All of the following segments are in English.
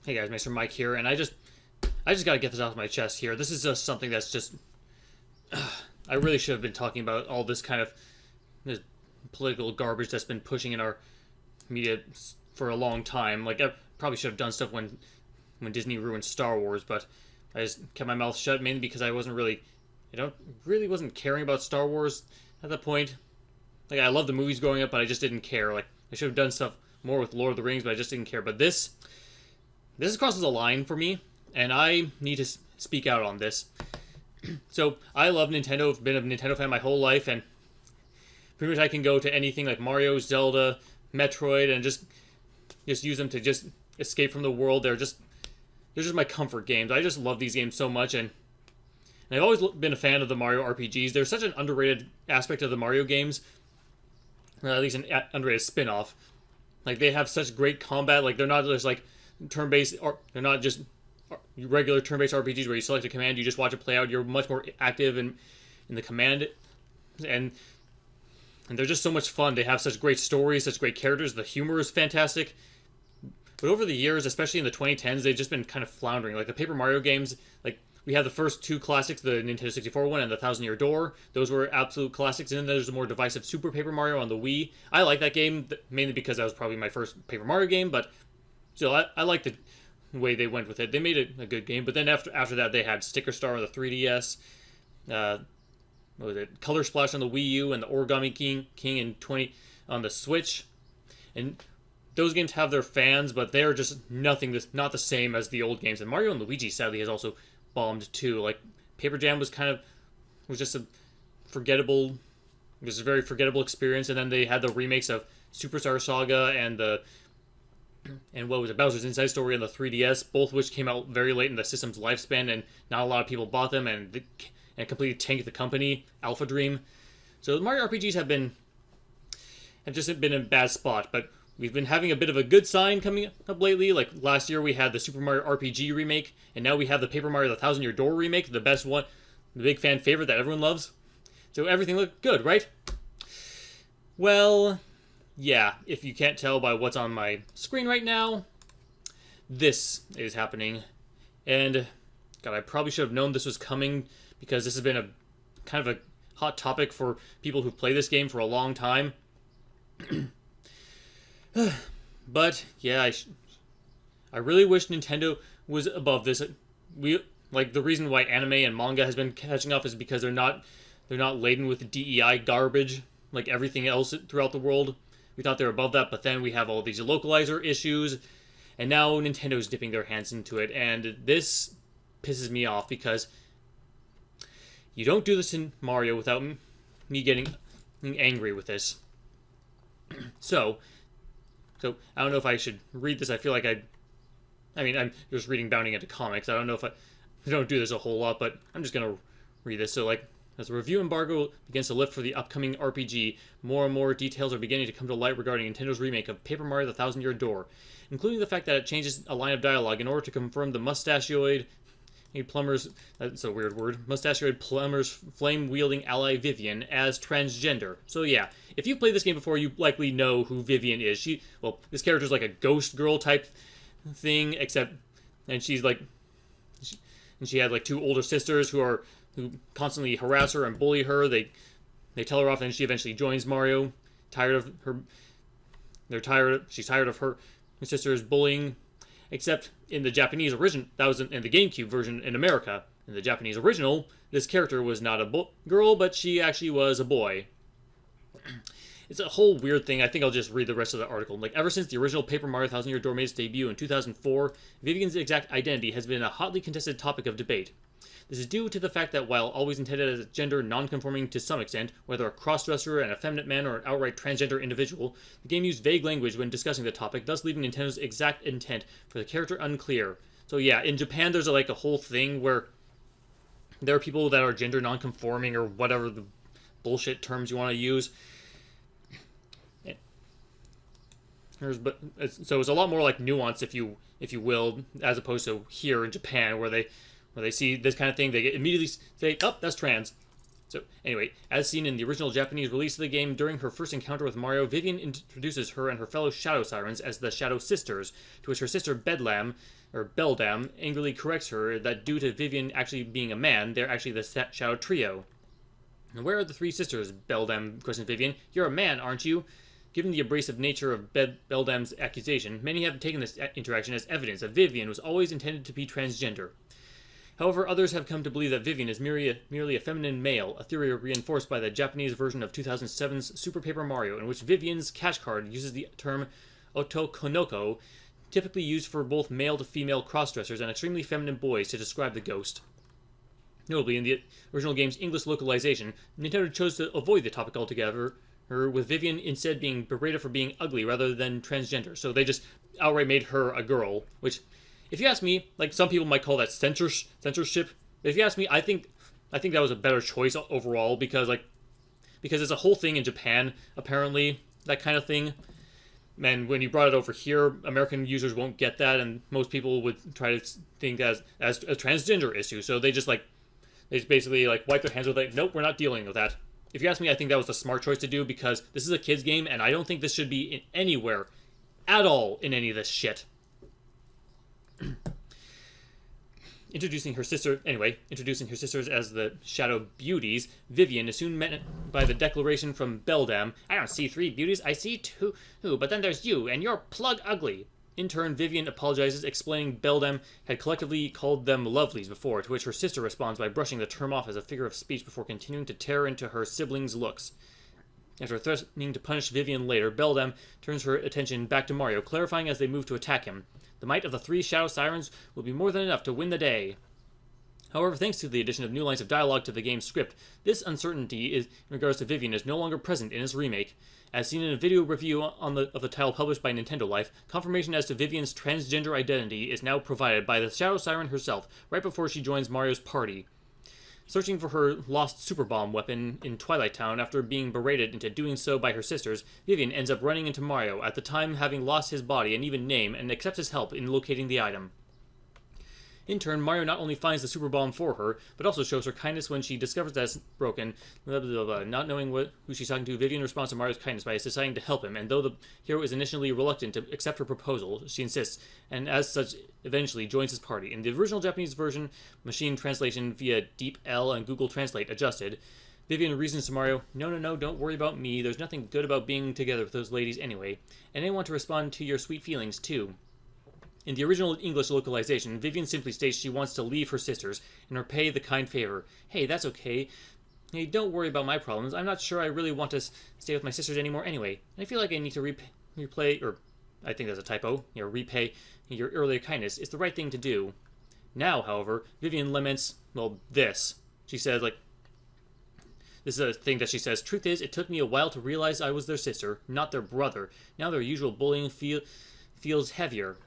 Hey guys, Mr. Mike here, and I just gotta get this off my chest here. This is just something that's just I really should have been talking about all this kind of this political garbage that's been pushing in our media for a long time. Like I probably should have done stuff when Disney ruined Star Wars, but I just kept my mouth shut mainly because I don't really wasn't caring about Star Wars at that point. Like I loved the movies growing up, but I just didn't care. Like I should have done stuff more with Lord of the Rings, but I just didn't care. But this crosses a line for me, and I need to speak out on this. So, I love Nintendo. I've been a Nintendo fan my whole life, and pretty much I can go to anything like Mario, Zelda, Metroid, and just use them to just escape from the world. They're just my comfort games. I just love these games so much, and I've always been a fan of the Mario RPGs. They're such an underrated aspect of the Mario games, at least an underrated spin-off. Like, they have such great combat. Like, they're not just like turn-based, or they're not just regular turn-based RPGs where you select a command, you just watch it play out. You're much more active in the command, and they're just so much fun. They have such great stories, such great characters. The humor is fantastic. But over the years, especially in the 2010s, they've just been kind of floundering. Like the Paper Mario games, like we have the first two classics, the Nintendo 64 one and the Thousand Year Door. Those were absolute classics. And then there's a more divisive Super Paper Mario on the Wii. I like that game mainly because that was probably my first Paper Mario game, but still, I like the way they went with it. They made it a good game, but then after that, they had Sticker Star on the 3DS, what was it, Color Splash on the Wii U, and the Origami King in 20 on the Switch. And those games have their fans, but they're just not the same as the old games. And Mario and Luigi, sadly, has also bombed too. Like Paper Jam was just a very forgettable experience. And then they had the remakes of Superstar Saga and what was it, Bowser's Inside Story on the 3DS, both which came out very late in the system's lifespan, and not a lot of people bought them, and completely tanked the company, Alpha Dream. So the Mario RPGs have just been in a bad spot, but we've been having a bit of a good sign coming up lately. Like last year we had the Super Mario RPG remake, and now we have the Paper Mario the Thousand Year Door remake, the best one, the big fan favorite that everyone loves. So everything looked good, right? Well, yeah, if you can't tell by what's on my screen right now, this is happening. And, God, I probably should have known this was coming because this has been a kind of a hot topic for people who play this game for a long time. But, yeah, I really wish Nintendo was above this. The reason why anime and manga has been catching up is because they're not laden with DEI garbage like everything else throughout the world. We thought they were above that, but then we have all these localizer issues, and now Nintendo's dipping their hands into it, and this pisses me off because you don't do this in Mario without me getting angry with this. So I don't know if I should read this. I feel like I'm just reading Bounding into Comics. I don't know if I don't do this a whole lot, but I'm just going to read this. So, as the review embargo begins to lift for the upcoming RPG, more and more details are beginning to come to light regarding Nintendo's remake of Paper Mario the Thousand Year Door, including the fact that it changes a line of dialogue in order to confirm the mustachioed plumber's, that's a weird word, mustachioed plumber's flame-wielding ally Vivian as transgender. So yeah, if you've played this game before, you likely know who Vivian is. This character's like a ghost girl type thing, and she had like two older sisters who constantly harass her and bully her. They tell her off, and she eventually joins Mario. She's tired of her sister's bullying. Except in the Japanese original, that was in the GameCube version in America. In the Japanese original, this character was not a girl, but she actually was a boy. It's a whole weird thing. I think I'll just read the rest of the article. Like, ever since the original Paper Mario Thousand Year Door made its debut in 2004, Vivian's exact identity has been a hotly contested topic of debate. This is due to the fact that while always intended as gender non-conforming to some extent, whether a cross-dresser, an effeminate man, or an outright transgender individual, the game used vague language when discussing the topic, thus leaving Nintendo's exact intent for the character unclear. So yeah, in Japan there's a whole thing where there are people that are gender non-conforming, or whatever the bullshit terms you want to use. So it's a lot more like nuance, if you will, as opposed to here in Japan, where they see this kind of thing, they immediately say, "Oh, that's trans." So, anyway, as seen in the original Japanese release of the game, during her first encounter with Mario, Vivian introduces her and her fellow Shadow Sirens as the Shadow Sisters, to which her sister Beldam, angrily corrects her that due to Vivian actually being a man, they're actually the Shadow Trio. And where are the three sisters? Beldam questions Vivian. You're a man, aren't you? Given the abrasive nature of Beldam's accusation, many have taken this interaction as evidence that Vivian was always intended to be transgender. However, others have come to believe that Vivian is merely a feminine male, a theory reinforced by the Japanese version of 2007's Super Paper Mario, in which Vivian's cash card uses the term otokonoko, typically used for both male to female crossdressers and extremely feminine boys to describe the ghost. Notably, in the original game's English localization, Nintendo chose to avoid the topic altogether, with Vivian instead being berated for being ugly rather than transgender. So they just outright made her a girl, which, if you ask me, like, some people might call that censorship. But if you ask me, I think that was a better choice overall because it's a whole thing in Japan, apparently, that kind of thing. And when you brought it over here, American users won't get that, and most people would try to think as a transgender issue. So they just basically wipe their hands with it. Nope, we're not dealing with that. If you ask me, I think that was the smart choice to do because this is a kid's game, and I don't think this should be in anywhere at all in any of this shit. Introducing her sisters as the Shadow Beauties, Vivian is soon met by the declaration from Beldam, I don't see 3 beauties, I see 2, but then there's you, and you're plug ugly. In turn, Vivian apologizes, explaining Beldam had collectively called them lovelies before, to which her sister responds by brushing the term off as a figure of speech before continuing to tear into her siblings' looks. After threatening to punish Vivian later, Beldam turns her attention back to Mario, clarifying as they move to attack him. The might of the 3 Shadow Sirens will be more than enough to win the day. However, thanks to the addition of new lines of dialogue to the game's script, this uncertainty in regards to Vivian is no longer present in its remake. As seen in a video review of the title published by Nintendo Life, confirmation as to Vivian's transgender identity is now provided by the Shadow Siren herself, right before she joins Mario's party. Searching for her lost super bomb weapon in Twilight Town after being berated into doing so by her sisters, Vivian ends up running into Mario, at the time having lost his body and even name, and accepts his help in locating the item. In turn, Mario not only finds the super bomb for her, but also shows her kindness when she discovers that it's broken. Blah, blah, blah, blah. Not knowing who she's talking to, Vivian responds to Mario's kindness by deciding to help him, and though the hero is initially reluctant to accept her proposal, she insists, and as such, eventually joins his party. In the original Japanese version, machine translation via Deep L and Google Translate adjusted, Vivian reasons to Mario, No, don't worry about me, there's nothing good about being together with those ladies anyway, and I want to respond to your sweet feelings too. In the original English localization, Vivian simply states she wants to leave her sisters and repay the kind favor. Hey, that's okay. Hey, don't worry about my problems. I'm not sure I really want to stay with my sisters anymore anyway. And I feel like I need to repay your earlier kindness. It's the right thing to do. Now, however, Vivian laments, this. She says, this is a thing that she says, truth is, it took me a while to realize I was their sister, not their brother. Now their usual bullying feels heavier.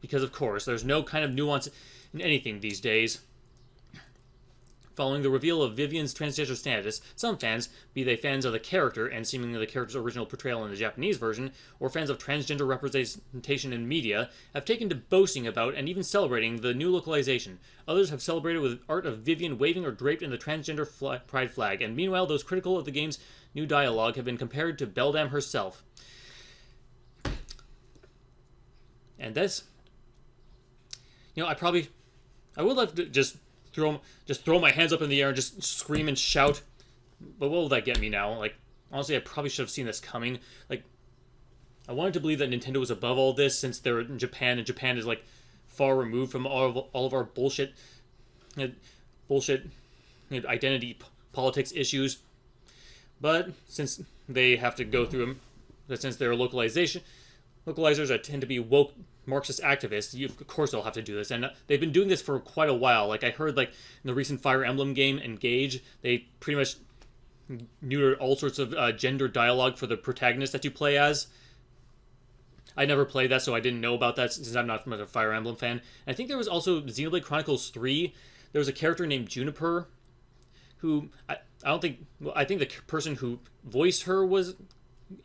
Because, of course, there's no kind of nuance in anything these days. Following the reveal of Vivian's transgender status, some fans, be they fans of the character and seemingly the character's original portrayal in the Japanese version, or fans of transgender representation in media, have taken to boasting about and even celebrating the new localization. Others have celebrated with art of Vivian waving or draped in the transgender pride flag, and meanwhile those critical of the game's new dialogue have been compared to Beldam herself. And this... I would love to just throw my hands up in the air and just scream and shout. But what will that get me now? Honestly, I probably should have seen this coming. I wanted to believe that Nintendo was above all this since they're in Japan, and Japan is, far removed from all of our bullshit identity politics issues. But since they have to go through them, since they're localizers that tend to be woke Marxist activists, of course they'll have to do this, and they've been doing this for quite a while. I heard, in the recent Fire Emblem game, Engage, they pretty much neutered all sorts of gender dialogue for the protagonist that you play as. I never played that, so I didn't know about that, since I'm not much of a Fire Emblem fan. And I think there was also Xenoblade Chronicles 3, there was a character named Juniper, who, I think the person who voiced her was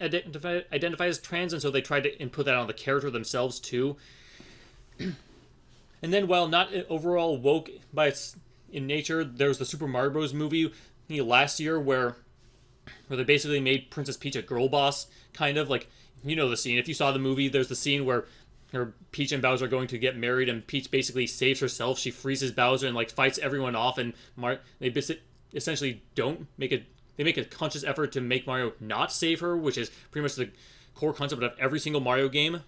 identified as trans, and so they tried to input that on the character themselves too. And then, while not overall woke by its in nature, there was the Super Mario Bros. Movie last year where they basically made Princess Peach a girl boss, kind of like, you know the scene. If you saw the movie, there's the scene where Peach and Bowser are going to get married, and Peach basically saves herself. She freezes Bowser and like fights everyone off, and they essentially don't make a they make a conscious effort to make Mario not save her, which is pretty much the core concept of every single Mario game.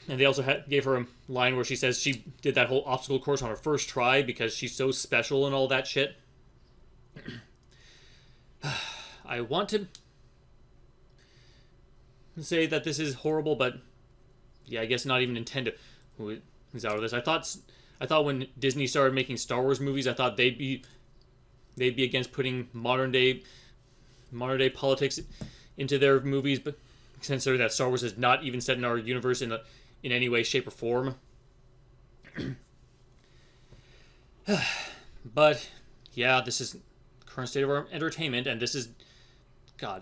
And they also gave her a line where she says she did that whole obstacle course on her first try because she's so special and all that shit. I want to say that this is horrible, but yeah, I guess not even Nintendo who is out of this. I thought when Disney started making Star Wars movies, I thought they'd be against putting modern day politics into their movies, but considering that Star Wars is not even set in our universe in any way, shape, or form. But yeah, this is the current state of our entertainment, and this is God.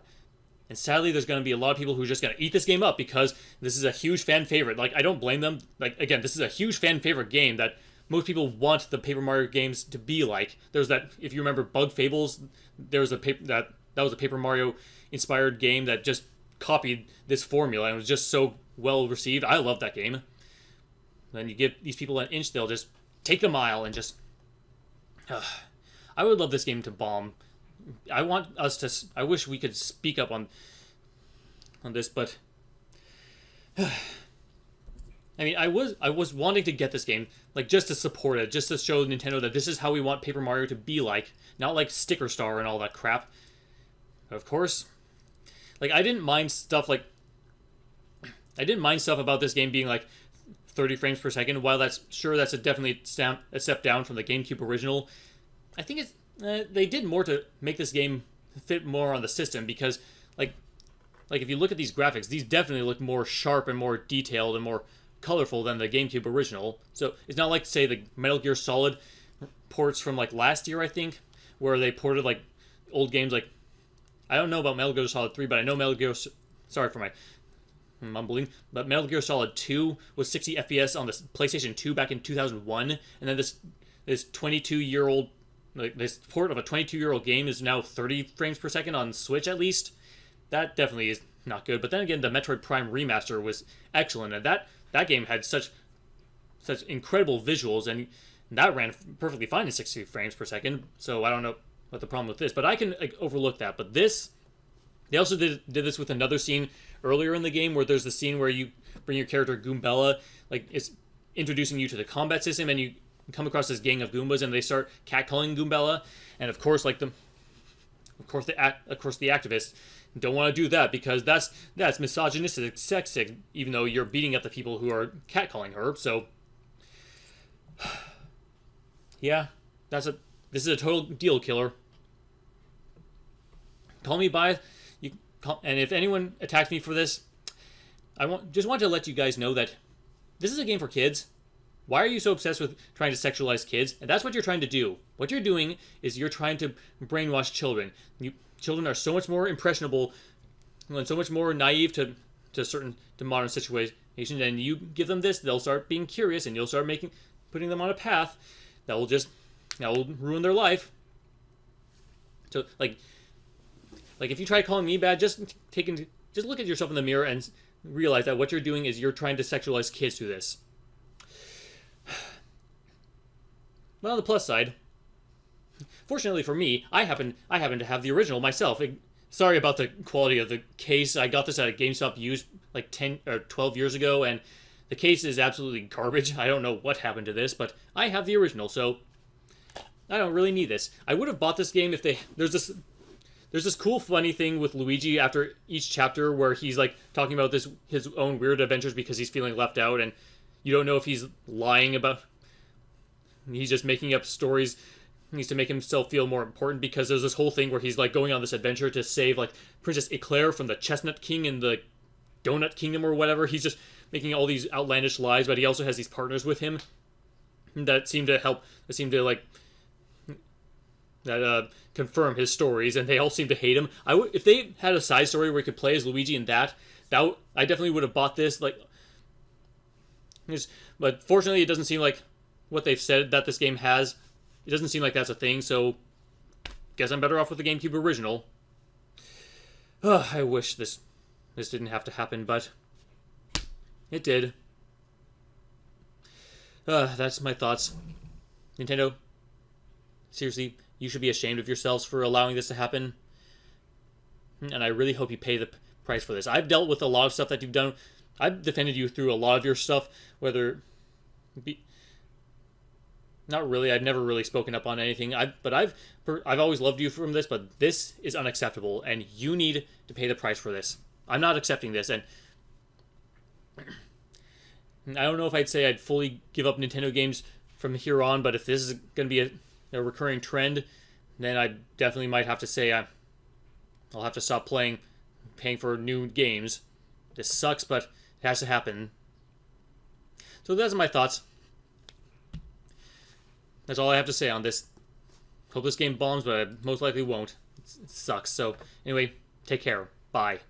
And sadly, there's going to be a lot of people who are just going to eat this game up because this is a huge fan favorite. Like, I don't blame them. Like, again, this is a huge fan favorite game that most people want the Paper Mario games to be like. There's that, if you remember Bug Fables, there was that was a Paper Mario inspired game that just copied this formula and was just so well received. I love that game. Then you give these people an inch, they'll just take a mile and just... I would love this game to bomb. I wish we could speak up on this, but I mean, I was wanting to get this game, like, just to support it, just to show Nintendo that this is how we want Paper Mario to be like, not like Sticker Star and all that crap. Of course, like, I didn't mind stuff about this game being like 30 frames per second. While that's definitely a step down from the GameCube original, I think it's they did more to make this game fit more on the system because, like if you look at these graphics, these definitely look more sharp and more detailed and more colorful than the GameCube original. So it's not like, say, the Metal Gear Solid ports from like last year, I think, where they ported like old games. Like, I don't know about Metal Gear Solid 3, but I know sorry for my mumbling, but Metal Gear Solid 2 was 60 FPS on the PlayStation 2 back in 2001, and then this 22-year-old, like, this port of a 22-year-old game is now 30 frames per second on Switch, at least. That definitely is not good. But then again, the Metroid Prime remaster was excellent, and that game had such incredible visuals, and that ran perfectly fine at 60 frames per second. So I don't know what the problem with this, but I can, like, overlook that. But this, they also did this with another scene earlier in the game where there's the scene where you bring your character Goombella, like, it's introducing you to the combat system, and you come across this gang of Goombas, and they start catcalling Goombella, and of course the activists don't want to do that because that's misogynistic, sexist, even though you're beating up the people who are catcalling her. So yeah, this is a total deal killer. Call me by and if anyone attacks me for this, just want to let you guys know that this is a game for kids. Why are you so obsessed with trying to sexualize kids? And that's what you're trying to do. What you're doing is you're trying to brainwash children. Children are so much more impressionable and so much more naive to modern situations. And you give them this, they'll start being curious, and you'll start putting them on a path that will ruin their life. So like if you try calling me bad, just look at yourself in the mirror and realize that what you're doing is you're trying to sexualize kids through this. But on the plus side, fortunately for me, I happen to have the original myself. Sorry about the quality of the case. I got this at a GameStop used like 10 or 12 years ago, and the case is absolutely garbage. I don't know what happened to this, but I have the original, so I don't really need this. I would have bought this game if there's this cool funny thing with Luigi after each chapter where he's like talking about his own weird adventures because he's feeling left out, and you don't know if he's lying about. He's just making up stories. He needs to make himself feel more important because there's this whole thing where he's like going on this adventure to save like Princess Eclair from the Chestnut King in the Donut Kingdom or whatever. He's just making all these outlandish lies, but he also has these partners with him that seem to help. That seem to like confirm his stories, and they all seem to hate him. If they had a side story where he could play as Luigi in that I definitely would have bought this. But fortunately, it doesn't seem like what they've said that this game has. It doesn't seem like that's a thing, so guess I'm better off with the GameCube original. I wish this didn't have to happen, but it did. That's my thoughts. Nintendo, seriously, you should be ashamed of yourselves for allowing this to happen. And I really hope you pay the price for this. I've dealt with a lot of stuff that you've done. I've defended you through a lot of your stuff, whether... Not really. I've never really spoken up on anything. But I've always loved you from this, but this is unacceptable, and you need to pay the price for this. I'm not accepting this, and I don't know if I'd say I'd fully give up Nintendo games from here on, but if this is going to be a recurring trend, then I definitely might have to say I'll have to stop paying for new games. This sucks, but it has to happen. So those are my thoughts. That's all I have to say on this. Hope this game bombs, but it most likely won't. It sucks. So, anyway, take care. Bye.